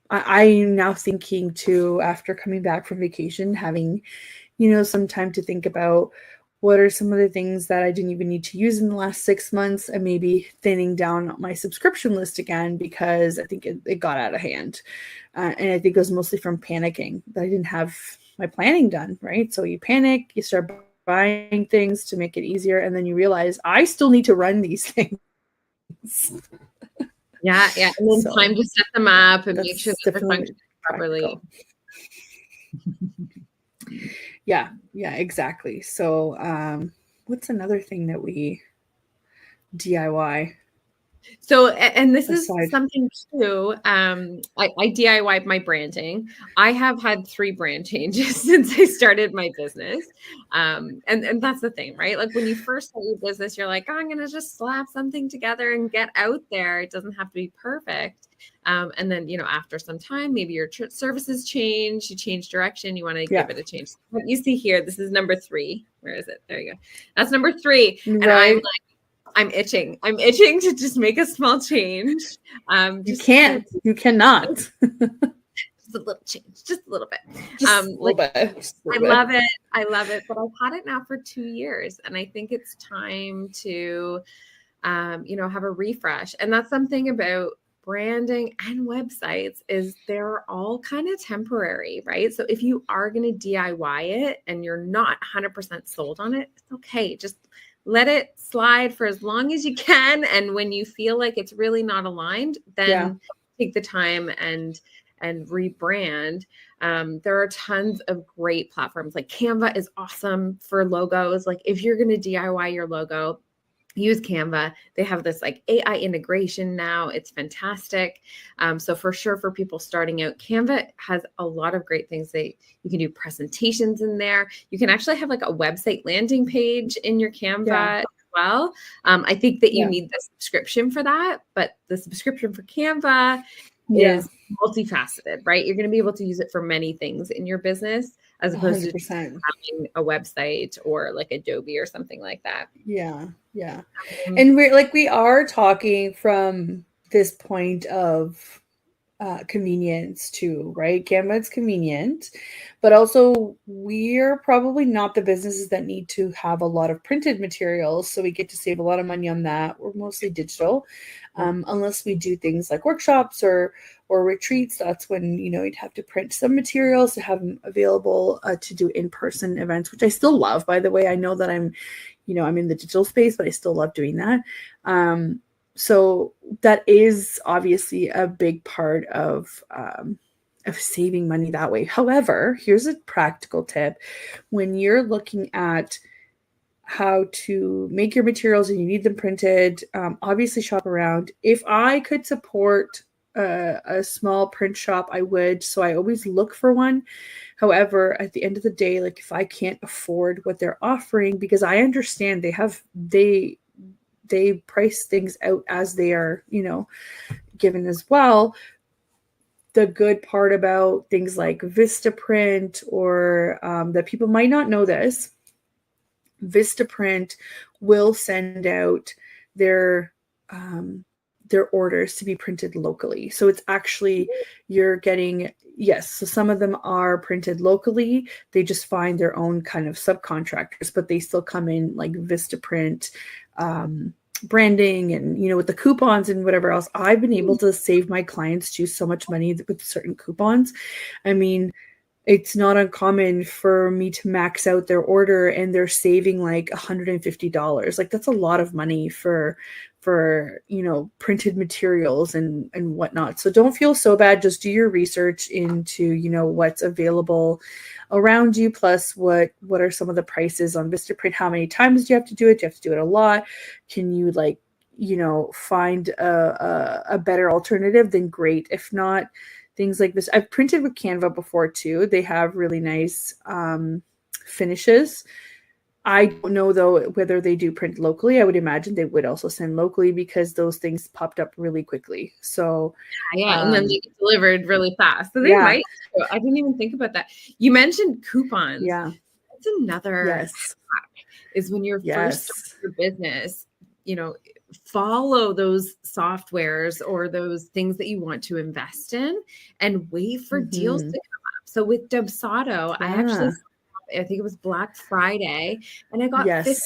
I'm now thinking too, after coming back from vacation, having, some time to think about what are some of the things that I didn't even need to use in the last 6 months, and maybe thinning down my subscription list again, because I think it got out of hand. And I think it was mostly from panicking that I didn't have my planning done, right? So you panic, you start buying things to make it easier, and then you realize I still need to run these things. Yeah. And then time to set them up and make sure that they're functioning properly. Yeah, exactly. So what's another thing that we DIY? So, and this is something too. I DIY my branding. I have had 3 brand changes since I started my business. And that's the thing, right? Like when you first start your business, you're like, oh, I'm going to just slap something together and get out there. It doesn't have to be perfect. And then, after some time, maybe your services change, you change direction, you want to give it a change. What you see here, this is number 3. Where is it? There you go. That's number 3. And I'm like, I'm itching to just make a small change. You cannot. Just a little change, just a little bit. I love it. But I've had it now for 2 years, and I think it's time to, have a refresh. And that's something about branding and websites is they're all kind of temporary, right? So if you are going to DIY it and you're not 100% sold on it, it's okay. Just let it slide for as long as you can. And when you feel like it's really not aligned, then take the time and rebrand. There are tons of great platforms. Like Canva is awesome for logos. Like if you're going to DIY your logo, use Canva. They have this like AI integration now. It's fantastic. So for sure, for people starting out, Canva has a lot of great things. You can do presentations in there. You can actually have like a website landing page in your Canva as well. I think that you need the subscription for that, but the subscription for Canva is multifaceted, right? You're going to be able to use it for many things in your business, as opposed 100%. To having a website or like Adobe or something like that. Yeah. And we are talking from this point of convenience too, right? Canva is convenient, but also we're probably not the businesses that need to have a lot of printed materials, so we get to save a lot of money on that. We're mostly digital, unless we do things like workshops or retreats. That's when you'd have to print some materials to have them available to do in-person events, which I still love, by the way. I know that I'm in the digital space, but I still love doing that. So that is obviously a big part of saving money that way. However, here's a practical tip. When you're looking at how to make your materials and you need them printed, obviously shop around. If I could support a small print shop, I would. So I always look for one. However, at the end of the day, like if I can't afford what they're offering, because I understand they price things out as they are, given as well. The good part about things like Vistaprint, or that people might not know this, Vistaprint will send out their orders to be printed locally. So it's actually, you're getting, so some of them are printed locally. They just find their own kind of subcontractors, but they still come in like Vistaprint branding, and with the coupons and whatever else. I've been able to save my clients too so much money with certain coupons. I mean, it's not uncommon for me to max out their order and they're saving like $150. Like that's a lot of money for printed materials and whatnot. So don't feel so bad. Just do your research into what's available around you, plus what are some of the prices on Vistaprint. How many times do you have to do it? Do you have to do it a lot? Can you find a better alternative? Then great. If not, things like this. I've printed with Canva before too. They have really nice finishes. I don't know though whether they do print locally. I would imagine they would also send locally, because those things popped up really quickly. So and then they get delivered really fast. So they might. I didn't even think about that. You mentioned coupons. Yeah, that's another hack, is when you're first starting your business. follow those softwares or those things that you want to invest in and wait for deals to come up. So with Dubsado, I think it was Black Friday, and I got 50%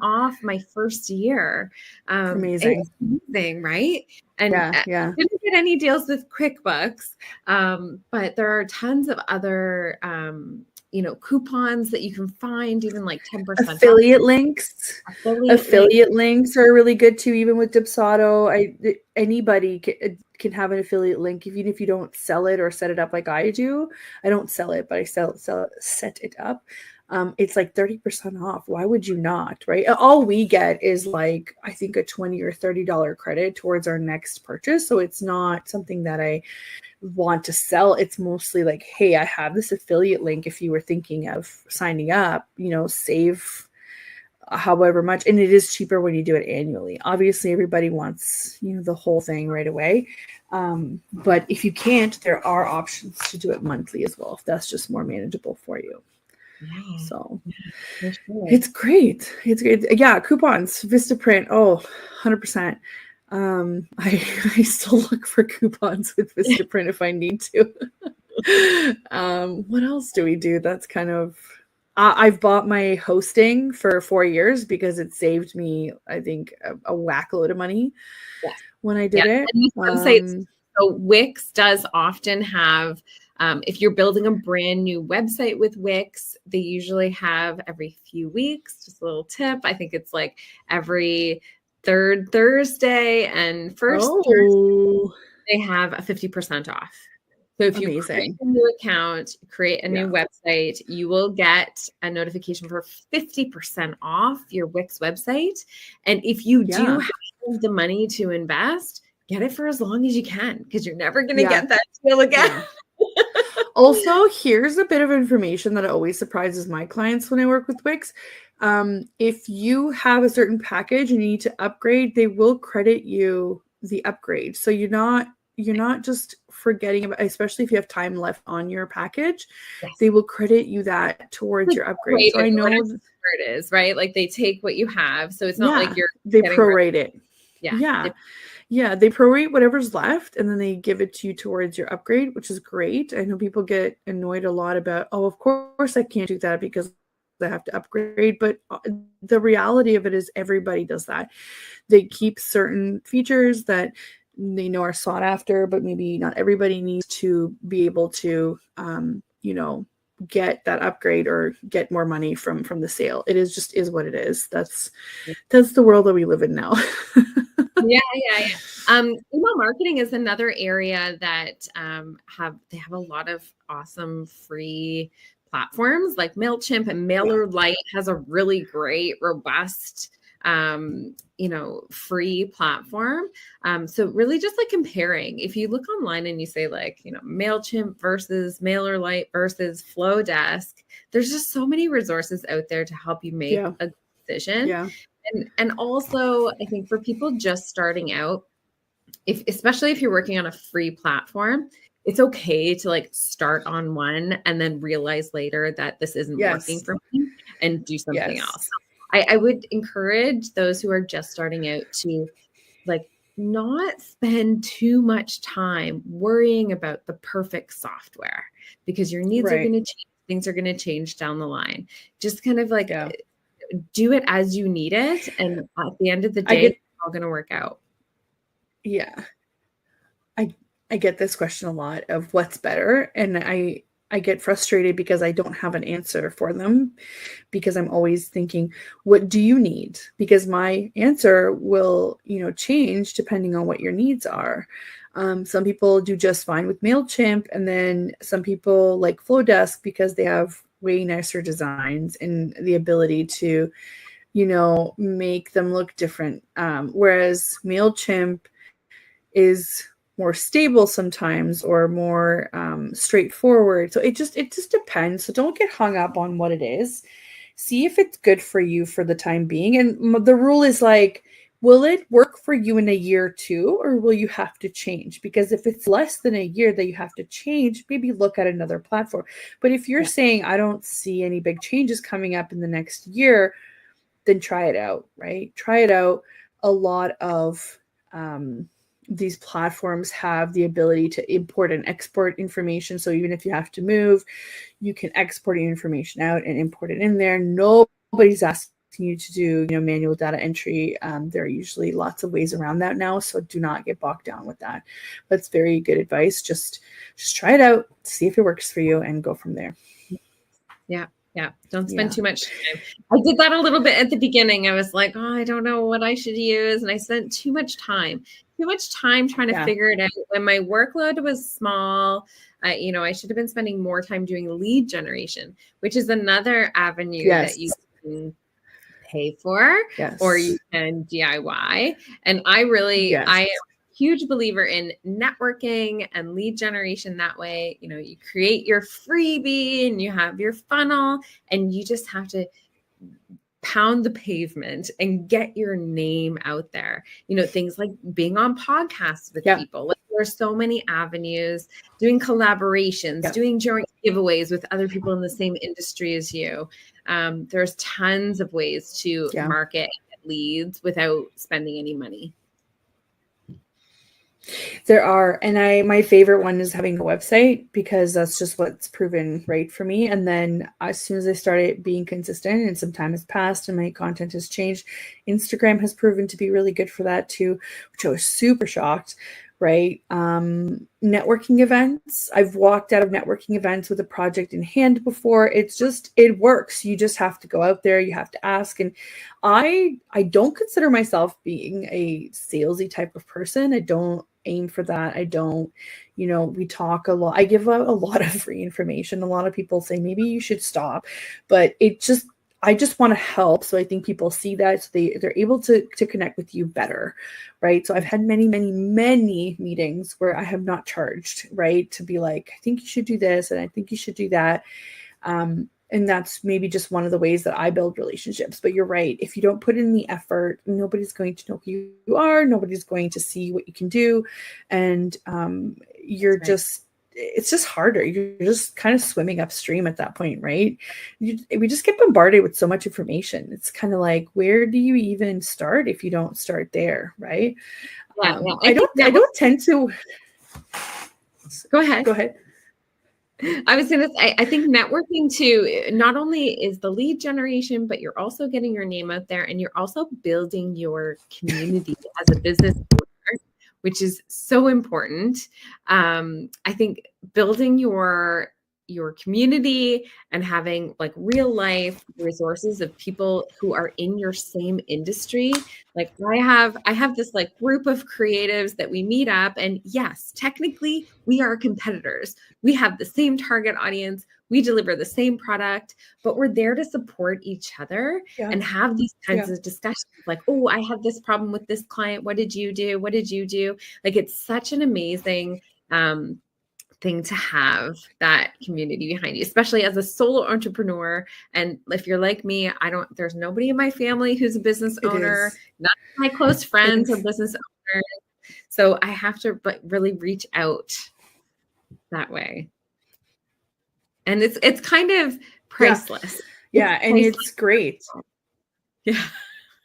off my first year. Amazing. It was amazing, right? And Yeah. I didn't get any deals with QuickBooks, but there are tons of other coupons that you can find, even like 10% affiliate links. Affiliate links are really good too, even with Dubsado. Anybody can have an affiliate link, even if you don't sell it or set it up like I do. I don't sell it, but I set it up. It's like 30% off. Why would you not, right? All we get is like, I think a $20 or $30 credit towards our next purchase. So it's not something that I want to sell. It's mostly like, hey, I have this affiliate link. If you were thinking of signing up, save however much. And it is cheaper when you do it annually. Obviously, everybody wants, the whole thing right away. But if you can't, there are options to do it monthly as well, if that's just more manageable for you. Yeah. So for sure. It's great. It's great. Yeah. Coupons, Vistaprint. Oh, 100%. I still look for coupons with Vistaprint if I need to. What else do we do? That's kind of, I've bought my hosting for 4 years because it saved me, I think, a whack load of money when I did it. And websites, so Wix does often have, if you're building a brand new website with Wix, they usually have every few weeks, just a little tip. I think it's like every third Thursday and first Thursday, they have a 50% off. So if you create a new account, create a new website, you will get a notification for 50% off your Wix website. And if you do have the money to invest, get it for as long as you can, because you're never going to get that deal again. Also, here's a bit of information that always surprises my clients when I work with Wix. If you have a certain package and you need to upgrade, they will credit you the upgrade. So you're not just forgetting about, especially if you have time left on your package, they will credit you that towards your upgrade. So I know it is, right? Like they take what you have. So it's not like they prorate it. Yeah, they prorate whatever's left and then they give it to you towards your upgrade, which is great. I know people get annoyed a lot about, oh, of course I can't do that because I have to upgrade. But the reality of it is everybody does that. They keep certain features that they know are sought after, but maybe not everybody needs to be able to, get that upgrade or get more money from the sale. It is what it is. That's the world that we live in now. Yeah. Email marketing is another area that have a lot of awesome free platforms like MailChimp, and MailerLite has a really great, robust, free platform. So really just like comparing, if you look online and you say like, MailChimp versus MailerLite versus Flowdesk, there's just so many resources out there to help you make a decision. Yeah. And also, I think for people just starting out, especially if you're working on a free platform, it's okay to like start on one and then realize later that this isn't working for me and do something else. I would encourage those who are just starting out to like not spend too much time worrying about the perfect software, because your needs are going to change. Things are going to change down the line. Just kind of like do it as you need it. And at the end of the day, it's all going to work out. Yeah. I get this question a lot of what's better. And I get frustrated because I don't have an answer for them, because I'm always thinking, what do you need? Because my answer will, change depending on what your needs are. Some people do just fine with MailChimp, and then some people like Flowdesk because they have way nicer designs and the ability to, make them look different. Whereas MailChimp is more stable sometimes, or more straightforward. So it just depends. So don't get hung up on what it is. See if it's good for you for the time being. And the rule is like, will it work for you in a year or two, or will you have to change? Because if it's less than a year that you have to change, maybe look at another platform. But if you're saying, I don't see any big changes coming up in the next year, then try it out, right? Try it out. a lot of these platforms have the ability to import and export information. So even if you have to move, you can export your information out and import it in there. Nobody's asking you to do, manual data entry. There are usually lots of ways around that now, so do not get bogged down with that. But it's very good advice. Just try it out, see if it works for you, and go from there. Yeah. Don't spend too much time. I did that a little bit at the beginning. I was like, I don't know what I should use. And I spent too much time trying to figure it out. When my workload was small, I should have been spending more time doing lead generation, which is another avenue that you can pay for, or you can DIY. And I am a huge believer in networking and lead generation that way. You create your freebie and you have your funnel, and you just have to pound the pavement and get your name out there. Things like being on podcasts with people. Like, there's so many avenues, doing collaborations, doing joint giveaways with other people in the same industry as you. There's tons of ways to market and get leads without spending any money. There are, and my favorite one is having a website, because that's just what's proven right for me. And then as soon as I started being consistent and some time has passed and my content has changed, Instagram has proven to be really good for that too, which I was super shocked. Right. Networking events. I've walked out of networking events with a project in hand before. It works. You just have to go out there. You have to ask. And I don't consider myself being a salesy type of person. I don't aim for that. I don't, we talk a lot. I give out a lot of free information. A lot of people say, maybe you should stop, but I just want to help. So I think people see that, so they're able to connect with you better, right? So I've had many, many, many meetings where I have not charged, right? To be like, I think you should do this, and I think you should do that. And that's maybe just one of the ways that I build relationships. But you're right. If you don't put in the effort, nobody's going to know who you are. Nobody's going to see what you can do. And it's just harder. You're just kind of swimming upstream at that point, right? We just get bombarded with so much information. It's kind of like, where do you even start if you don't start there, right? I don't tend to. Go ahead. I was going to say, I think networking too, not only is the lead generation, but you're also getting your name out there, and you're also building your community as a business owner, which is so important. I think building your community and having like real life resources of people who are in your same industry. Like I have this like group of creatives that we meet up, and yes, technically we are competitors. We have the same target audience. We deliver the same product, but we're there to support each other and have these kinds of discussions like, oh, I had this problem with this client. What did you do? What did you do? Like, it's such an amazing thing to have that community behind you, especially as a solo entrepreneur. And if you're like me, there's nobody in my family who's a business owner. None of my close friends are business owners. So I have to really reach out that way. And it's kind of priceless. Yeah. And it's great. Yeah.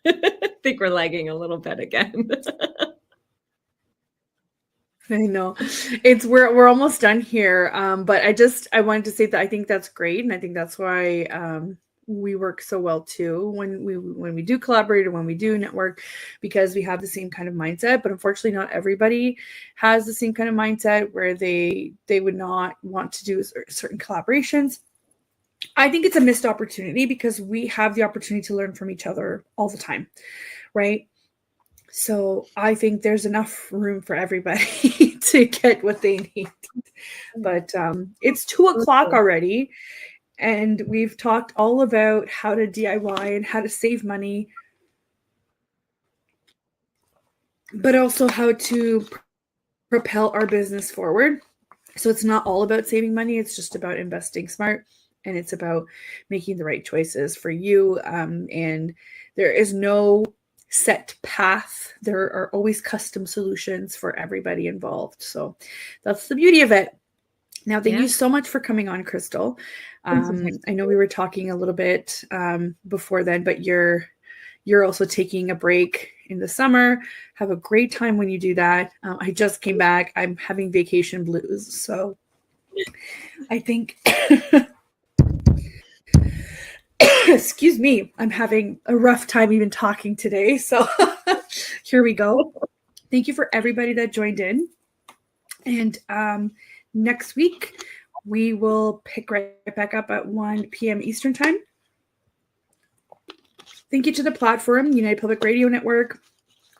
I think we're lagging a little bit again. I know we're almost done here. But I wanted to say that I think that's great. And I think that's why we work so well too when we do collaborate or when we do network, because we have the same kind of mindset. But unfortunately, not everybody has the same kind of mindset where they would not want to do certain collaborations. I think it's a missed opportunity, because we have the opportunity to learn from each other all the time, right? So I think there's enough room for everybody to get what they need. But it's 2:00 already, and we've talked all about how to DIY and how to save money, but also how to propel our business forward. So it's not all about saving money. It's just about investing smart, and it's about making the right choices for you. And there is no set path. There are always custom solutions for everybody involved. So that's the beauty of it. Now, thank you so much for coming on, Krystal. I know we were talking a little bit before then, but you're also taking a break in the summer. Have a great time when you do that. I just came back. I'm having vacation blues. So I think, excuse me, I'm having a rough time even talking today. So here we go. Thank you for everybody that joined in. And next week, we will pick right back up at 1 p.m. Eastern time. Thank you to the platform, United Public Radio Network.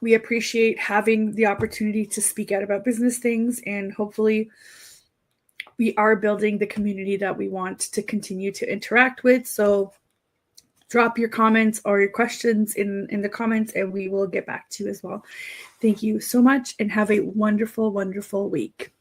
We appreciate having the opportunity to speak out about business things, and hopefully we are building the community that we want to continue to interact with. So drop your comments or your questions in the comments, and we will get back to you as well. Thank you so much, and have a wonderful, wonderful week.